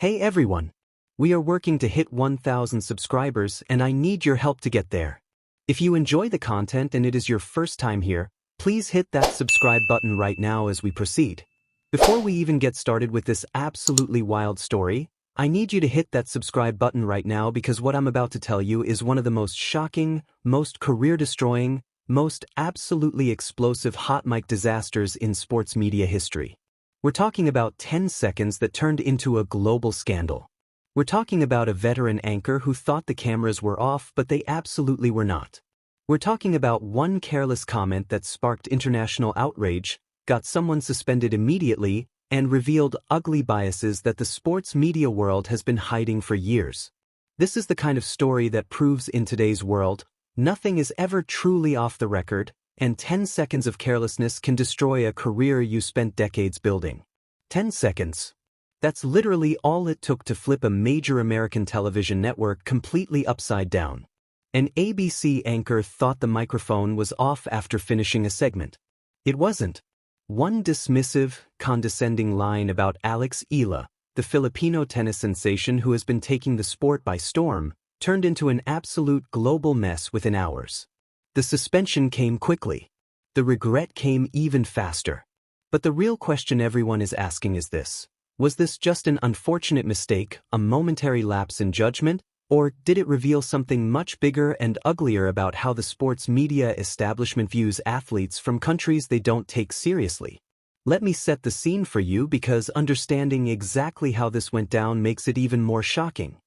Hey everyone! We are working to hit 1,000 subscribers and I need your help to get there. If you enjoy the content and it is your first time here, please hit that subscribe button right now as we proceed. Before we even get started with this absolutely wild story, I need you to hit that subscribe button right now because what I'm about to tell you is one of the most shocking, most career-destroying, most absolutely explosive hot mic disasters in sports media history. We're talking about 10 seconds that turned into a global scandal. We're talking about a veteran anchor who thought the cameras were off but they absolutely were not. We're talking about one careless comment that sparked international outrage, got someone suspended immediately, and revealed ugly biases that the sports media world has been hiding for years. This is the kind of story that proves in today's world, nothing is ever truly off the record, and 10 seconds of carelessness can destroy a career you spent decades building. 10 seconds. That's literally all it took to flip a major American television network completely upside down. An ABC anchor thought the microphone was off after finishing a segment. It wasn't. One dismissive, condescending line about Alex EALA, the Filipino tennis sensation who has been taking the sport by storm, turned into an absolute global mess within hours. The suspension came quickly. The regret came even faster. But the real question everyone is asking is this: was this just an unfortunate mistake, a momentary lapse in judgment, or did it reveal something much bigger and uglier about how the sports media establishment views athletes from countries they don't take seriously? Let me set the scene for you because understanding exactly how this went down makes it even more shocking.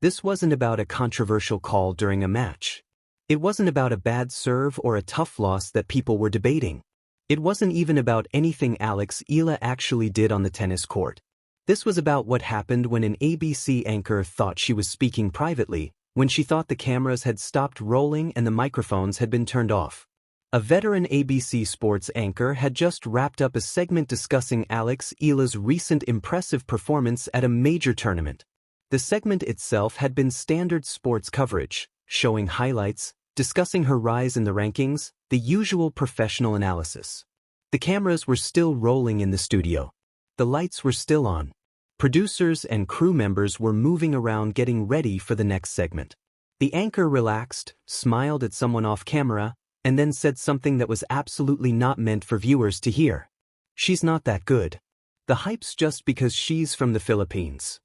This wasn't about a controversial call during a match. It wasn't about a bad serve or a tough loss that people were debating. It wasn't even about anything Alex EALA actually did on the tennis court. This was about what happened when an ABC anchor thought she was speaking privately, when she thought the cameras had stopped rolling and the microphones had been turned off. A veteran ABC Sports anchor had just wrapped up a segment discussing Alex EALA's recent impressive performance at a major tournament. The segment itself had been standard sports coverage, showing highlights, discussing her rise in the rankings, the usual professional analysis. The cameras were still rolling in the studio. The lights were still on. Producers and crew members were moving around getting ready for the next segment. The anchor relaxed, smiled at someone off camera, and then said something that was absolutely not meant for viewers to hear. "She's not that good. The hype's just because she's from the Philippines."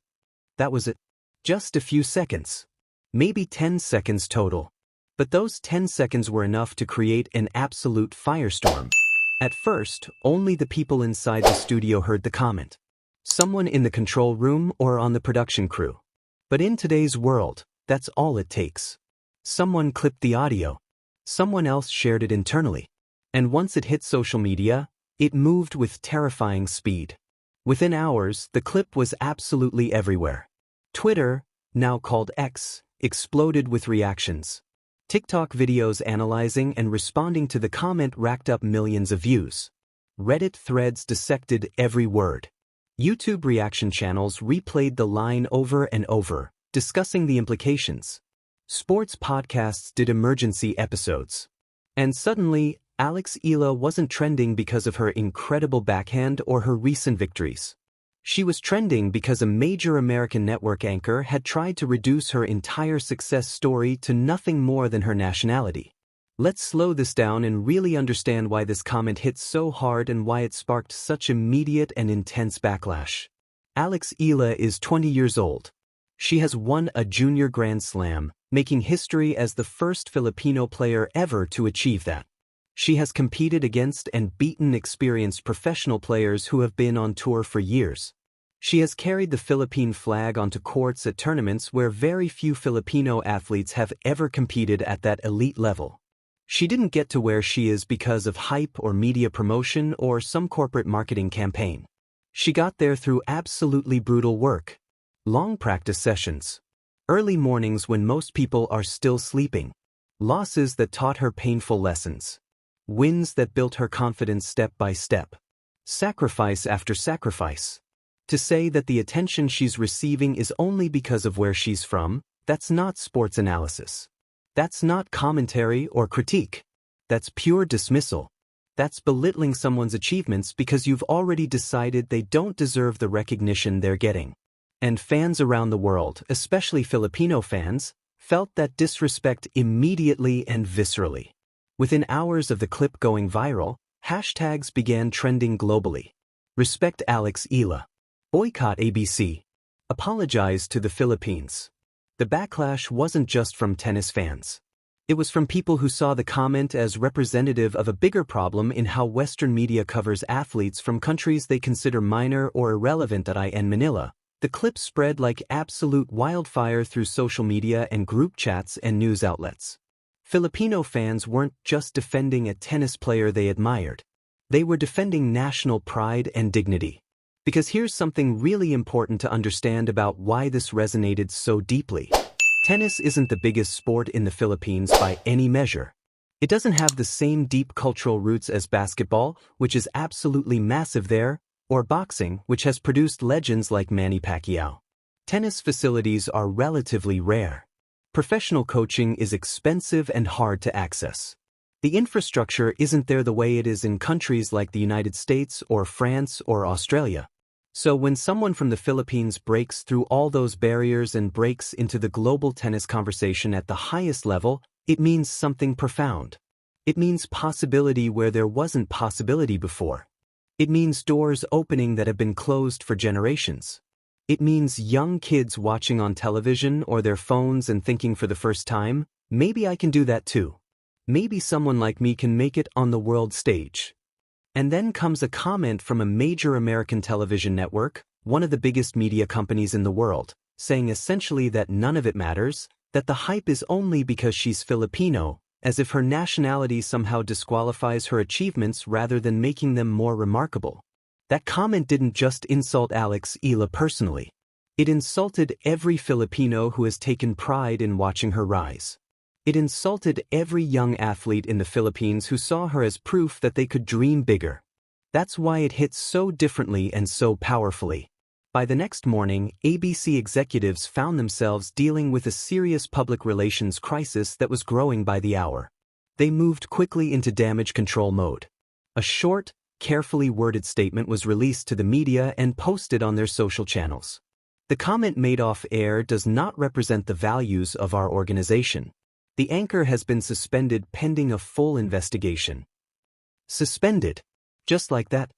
That was it. Just a few seconds. Maybe 10 seconds total. But those 10 seconds were enough to create an absolute firestorm. At first, only the people inside the studio heard the comment. Someone in the control room or on the production crew. But in today's world, that's all it takes. Someone clipped the audio. Someone else shared it internally. And once it hit social media, it moved with terrifying speed. Within hours, the clip was absolutely everywhere. Twitter, now called X, exploded with reactions. TikTok videos analyzing and responding to the comment racked up millions of views. Reddit threads dissected every word. YouTube reaction channels replayed the line over and over, discussing the implications. Sports podcasts did emergency episodes. And suddenly, Alex EALA wasn't trending because of her incredible backhand or her recent victories. She was trending because a major American network anchor had tried to reduce her entire success story to nothing more than her nationality. Let's slow this down and really understand why this comment hit so hard and why it sparked such immediate and intense backlash. Alex EALA is 20 years old. She has won a junior Grand Slam, making history as the first Filipino player ever to achieve that. She has competed against and beaten experienced professional players who have been on tour for years. She has carried the Philippine flag onto courts at tournaments where very few Filipino athletes have ever competed at that elite level. She didn't get to where she is because of hype or media promotion or some corporate marketing campaign. She got there through absolutely brutal work. Long practice sessions. Early mornings when most people are still sleeping. Losses that taught her painful lessons. Wins that built her confidence step by step. Sacrifice after sacrifice. To say that the attention she's receiving is only because of where she's from, that's not sports analysis. That's not commentary or critique. That's pure dismissal. That's belittling someone's achievements because you've already decided they don't deserve the recognition they're getting. And fans around the world, especially Filipino fans, felt that disrespect immediately and viscerally. Within hours of the clip going viral, hashtags began trending globally. Respect Alex EALA. Boycott ABC. Apologize to the Philippines. The backlash wasn't just from tennis fans. It was from people who saw the comment as representative of a bigger problem in how Western media covers athletes from countries they consider minor or irrelevant. In Manila, the clip spread like absolute wildfire through social media and group chats and news outlets. Filipino fans weren't just defending a tennis player they admired. They were defending national pride and dignity. Because here's something really important to understand about why this resonated so deeply. Tennis isn't the biggest sport in the Philippines by any measure. It doesn't have the same deep cultural roots as basketball, which is absolutely massive there, or boxing, which has produced legends like Manny Pacquiao. Tennis facilities are relatively rare. Professional coaching is expensive and hard to access. The infrastructure isn't there the way it is in countries like the United States or France or Australia. So when someone from the Philippines breaks through all those barriers and breaks into the global tennis conversation at the highest level, it means something profound. It means possibility where there wasn't possibility before. It means doors opening that have been closed for generations. It means young kids watching on television or their phones and thinking for the first time, maybe I can do that too. Maybe someone like me can make it on the world stage. And then comes a comment from a major American television network, one of the biggest media companies in the world, saying essentially that none of it matters, that the hype is only because she's Filipino, as if her nationality somehow disqualifies her achievements rather than making them more remarkable. That comment didn't just insult Alex EALA personally. It insulted every Filipino who has taken pride in watching her rise. It insulted every young athlete in the Philippines who saw her as proof that they could dream bigger. That's why it hit so differently and so powerfully. By the next morning, ABC executives found themselves dealing with a serious public relations crisis that was growing by the hour. They moved quickly into damage control mode. A short, carefully worded statement was released to the media and posted on their social channels. The comment made off air does not represent the values of our organization. The anchor has been suspended pending a full investigation. Suspended. Just like that.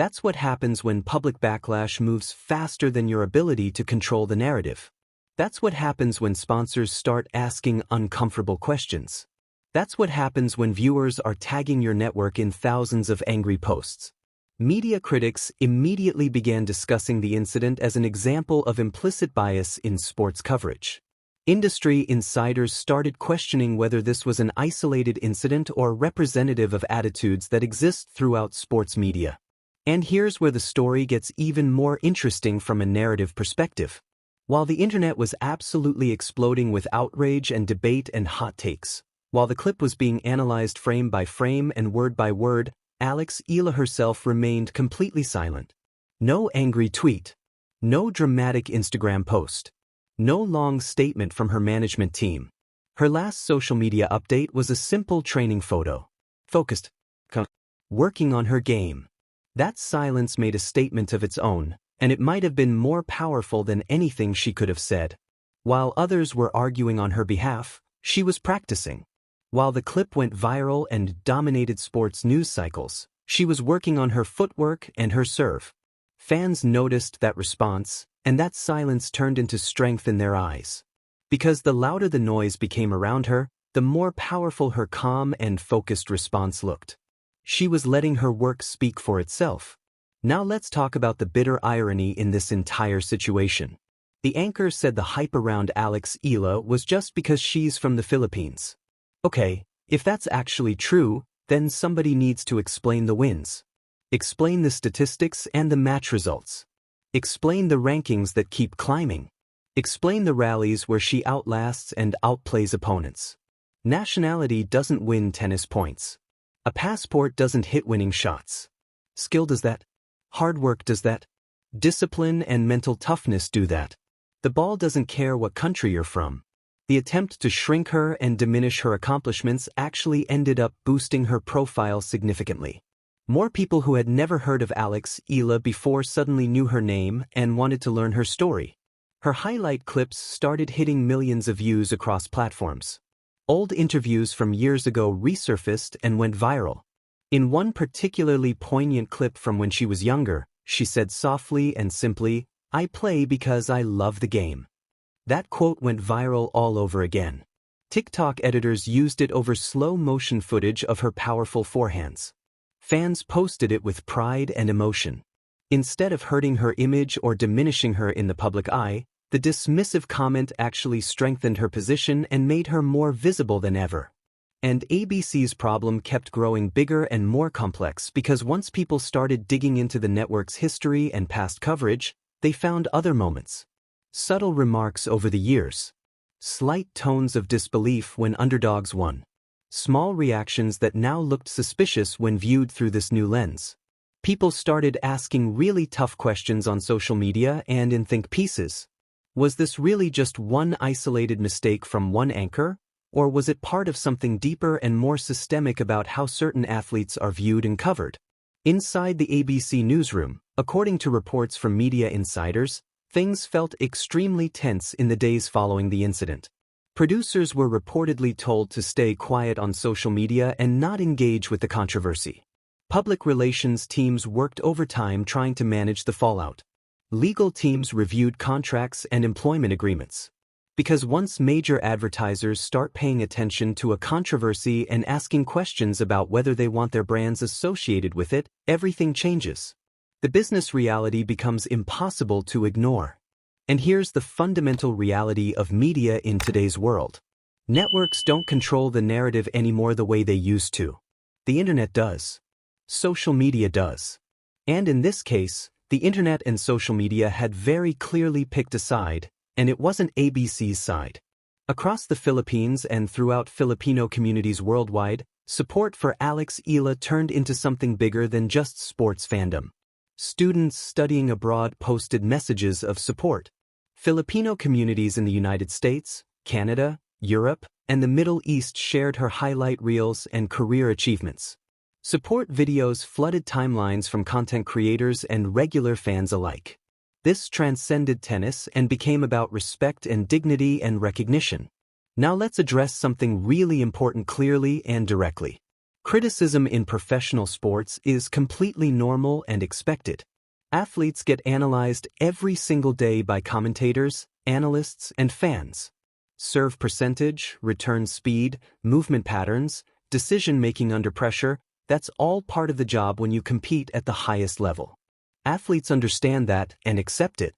That's what happens when public backlash moves faster than your ability to control the narrative. That's what happens when sponsors start asking uncomfortable questions. That's what happens when viewers are tagging your network in thousands of angry posts. Media critics immediately began discussing the incident as an example of implicit bias in sports coverage. Industry insiders started questioning whether this was an isolated incident or representative of attitudes that exist throughout sports media. And here's where the story gets even more interesting from a narrative perspective. While the internet was absolutely exploding with outrage and debate and hot takes, while the clip was being analyzed frame by frame and word by word, Alex EALA herself remained completely silent. No angry tweet. No dramatic Instagram post. No long statement from her management team. Her last social media update was a simple training photo. Focused. Working on her game. That silence made a statement of its own, and it might have been more powerful than anything she could have said. While others were arguing on her behalf, she was practicing. While the clip went viral and dominated sports news cycles, she was working on her footwork and her serve. Fans noticed that response, and that silence turned into strength in their eyes. Because the louder the noise became around her, the more powerful her calm and focused response looked. She was letting her work speak for itself. Now let's talk about the bitter irony in this entire situation. The anchor said the hype around Alex EALA was just because she's from the Philippines. Okay, if that's actually true, then somebody needs to explain the wins. Explain the statistics and the match results. Explain the rankings that keep climbing. Explain the rallies where she outlasts and outplays opponents. Nationality doesn't win tennis points. A passport doesn't hit winning shots. Skill does that. Hard work does that. Discipline and mental toughness do that. The ball doesn't care what country you're from. The attempt to shrink her and diminish her accomplishments actually ended up boosting her profile significantly. More people who had never heard of Alex EALA before suddenly knew her name and wanted to learn her story. Her highlight clips started hitting millions of views across platforms. Old interviews from years ago resurfaced and went viral. In one particularly poignant clip from when she was younger, she said softly and simply, "I play because I love the game." That quote went viral all over again. TikTok editors used it over slow-motion footage of her powerful forehands. Fans posted it with pride and emotion. Instead of hurting her image or diminishing her in the public eye, the dismissive comment actually strengthened her position and made her more visible than ever. And ABC's problem kept growing bigger and more complex because once people started digging into the network's history and past coverage, they found other moments. Subtle remarks over the years. Slight tones of disbelief when underdogs won. Small reactions that now looked suspicious when viewed through this new lens. People started asking really tough questions on social media and in think pieces. Was this really just one isolated mistake from one anchor, or was it part of something deeper and more systemic about how certain athletes are viewed and covered? Inside the ABC newsroom, according to reports from media insiders, things felt extremely tense in the days following the incident. Producers were reportedly told to stay quiet on social media and not engage with the controversy. Public relations teams worked overtime trying to manage the fallout. Legal teams reviewed contracts and employment agreements. Because once major advertisers start paying attention to a controversy and asking questions about whether they want their brands associated with it, everything changes. The business reality becomes impossible to ignore. And here's the fundamental reality of media in today's world. Networks don't control the narrative anymore the way they used to. The internet does. Social media does. And in this case, the internet and social media had very clearly picked a side, and it wasn't ABC's side. Across the Philippines and throughout Filipino communities worldwide, support for Alex EALA turned into something bigger than just sports fandom. Students studying abroad posted messages of support. Filipino communities in the United States, Canada, Europe, and the Middle East shared her highlight reels and career achievements. Support videos flooded timelines from content creators and regular fans alike. This transcended tennis and became about respect and dignity and recognition. Now let's address something really important clearly and directly. Criticism in professional sports is completely normal and expected. Athletes get analyzed every single day by commentators, analysts, and fans. Serve percentage, return speed, movement patterns, decision-making under pressure, that's all part of the job when you compete at the highest level. Athletes understand that and accept it.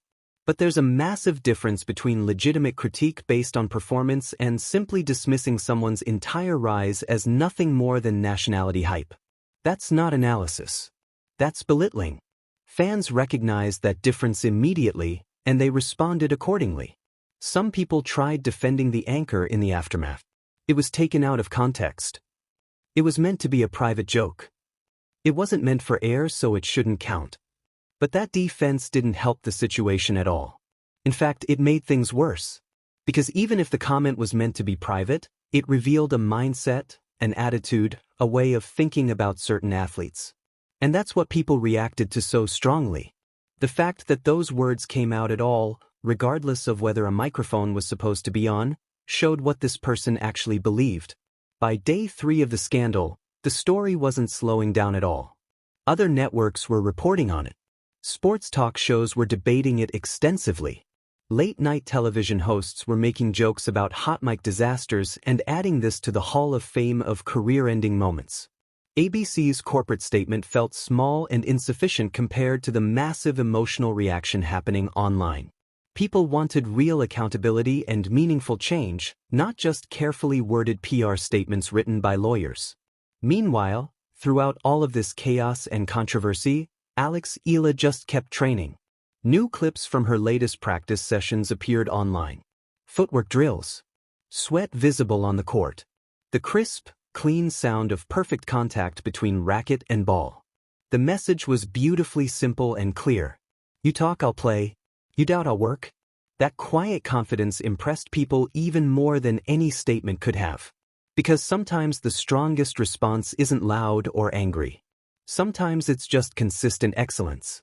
But there's a massive difference between legitimate critique based on performance and simply dismissing someone's entire rise as nothing more than nationality hype. That's not analysis. That's belittling. Fans recognized that difference immediately, and they responded accordingly. Some people tried defending the anchor in the aftermath. It was taken out of context. It was meant to be a private joke. It wasn't meant for air, so it shouldn't count. But that defense didn't help the situation at all. In fact, it made things worse. Because even if the comment was meant to be private, it revealed a mindset, an attitude, a way of thinking about certain athletes. And that's what people reacted to so strongly. The fact that those words came out at all, regardless of whether a microphone was supposed to be on, showed what this person actually believed. By day 3 of the scandal, the story wasn't slowing down at all. Other networks were reporting on it. Sports talk shows were debating it extensively. Late-night television hosts were making jokes about hot mic disasters and adding this to the Hall of Fame of career-ending moments. ABC's corporate statement felt small and insufficient compared to the massive emotional reaction happening online. People wanted real accountability and meaningful change, not just carefully worded PR statements written by lawyers. Meanwhile, throughout all of this chaos and controversy, Alex EALA just kept training. New clips from her latest practice sessions appeared online. Footwork drills. Sweat visible on the court. The crisp, clean sound of perfect contact between racket and ball. The message was beautifully simple and clear. You talk, I'll play. You doubt, I'll work. That quiet confidence impressed people even more than any statement could have. Because sometimes the strongest response isn't loud or angry. Sometimes it's just consistent excellence.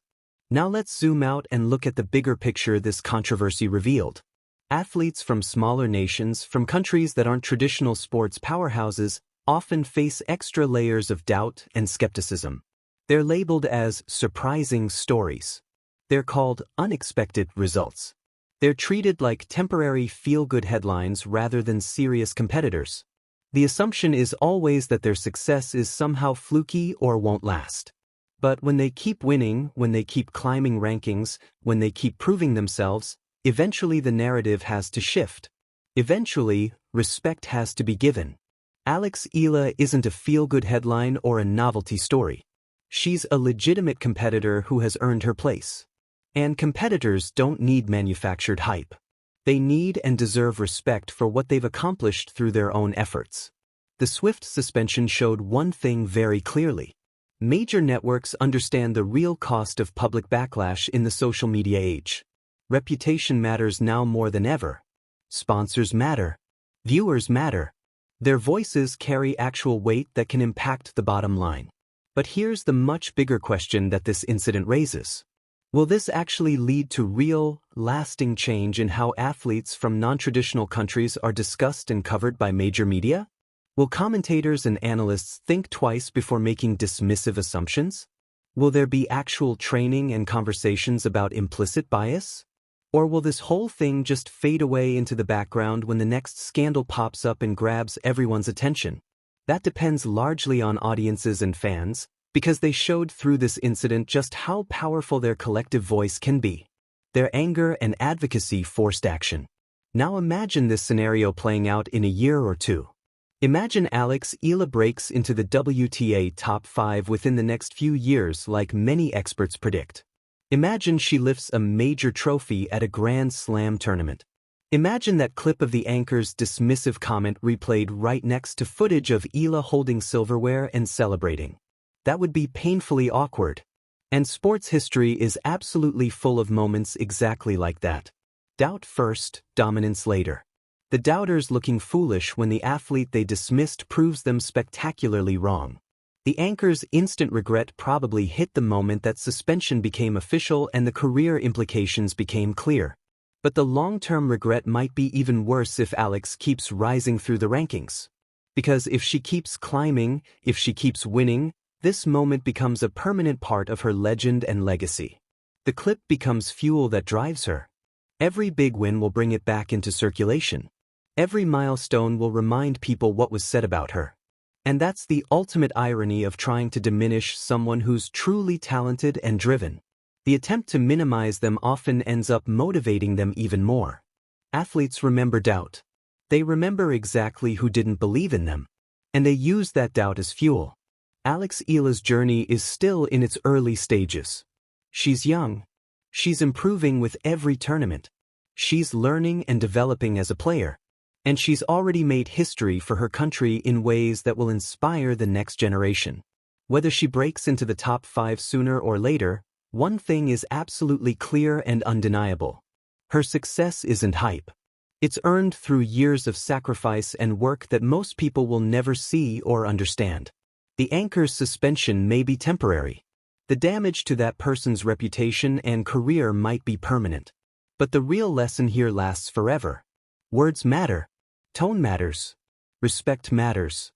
Now let's zoom out and look at the bigger picture this controversy revealed. Athletes from smaller nations, from countries that aren't traditional sports powerhouses, often face extra layers of doubt and skepticism. They're labeled as surprising stories. They're called unexpected results. They're treated like temporary feel-good headlines rather than serious competitors. The assumption is always that their success is somehow fluky or won't last. But when they keep winning, when they keep climbing rankings, when they keep proving themselves, eventually the narrative has to shift. Eventually, respect has to be given. Alex EALA isn't a feel-good headline or a novelty story. She's a legitimate competitor who has earned her place. And competitors don't need manufactured hype. They need and deserve respect for what they've accomplished through their own efforts. The swift suspension showed one thing very clearly. Major networks understand the real cost of public backlash in the social media age. Reputation matters now more than ever. Sponsors matter. Viewers matter. Their voices carry actual weight that can impact the bottom line. But here's the much bigger question that this incident raises. Will this actually lead to real, lasting change in how athletes from non-traditional countries are discussed and covered by major media? Will commentators and analysts think twice before making dismissive assumptions? Will there be actual training and conversations about implicit bias? Or will this whole thing just fade away into the background when the next scandal pops up and grabs everyone's attention? That depends largely on audiences and fans, because they showed through this incident just how powerful their collective voice can be. Their anger and advocacy forced action. Now imagine this scenario playing out in a year or two. Imagine Alex EALA breaks into the WTA top 5 within the next few years like many experts predict. Imagine she lifts a major trophy at a Grand Slam tournament. Imagine that clip of the anchor's dismissive comment replayed right next to footage of EALA holding silverware and celebrating. That would be painfully awkward. And sports history is absolutely full of moments exactly like that. Doubt first, dominance later. The doubters looking foolish when the athlete they dismissed proves them spectacularly wrong. The anchor's instant regret probably hit the moment that suspension became official and the career implications became clear. But the long-term regret might be even worse if Alex keeps rising through the rankings. Because if she keeps climbing, if she keeps winning, this moment becomes a permanent part of her legend and legacy. The clip becomes fuel that drives her. Every big win will bring it back into circulation. Every milestone will remind people what was said about her. And that's the ultimate irony of trying to diminish someone who's truly talented and driven. The attempt to minimize them often ends up motivating them even more. Athletes remember doubt. They remember exactly who didn't believe in them. And they use that doubt as fuel. Alex EALA's journey is still in its early stages. She's young. She's improving with every tournament. She's learning and developing as a player. And she's already made history for her country in ways that will inspire the next generation. Whether she breaks into the top 5 sooner or later, one thing is absolutely clear and undeniable. Her success isn't hype. It's earned through years of sacrifice and work that most people will never see or understand. The anchor's suspension may be temporary. The damage to that person's reputation and career might be permanent. But the real lesson here lasts forever. Words matter. Tone matters. Respect matters.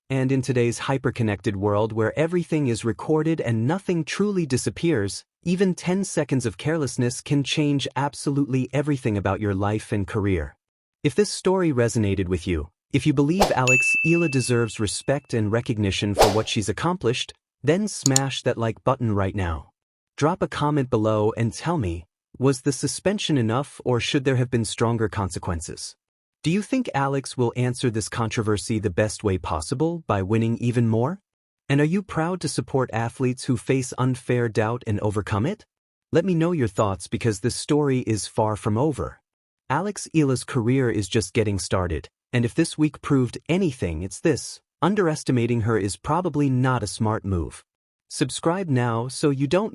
And in today's hyper-connected world where everything is recorded and nothing truly disappears, even 10 seconds of carelessness can change absolutely everything about your life and career. If this story resonated with you, if you believe Alex EALA deserves respect and recognition for what she's accomplished, then smash that like button right now. Drop a comment below and tell me, was the suspension enough or should there have been stronger consequences? Do you think Alex will answer this controversy the best way possible by winning even more? And are you proud to support athletes who face unfair doubt and overcome it? Let me know your thoughts because this story is far from over. Alex EALA's career is just getting started, and if this week proved anything, it's this: underestimating her is probably not a smart move. Subscribe now so you don't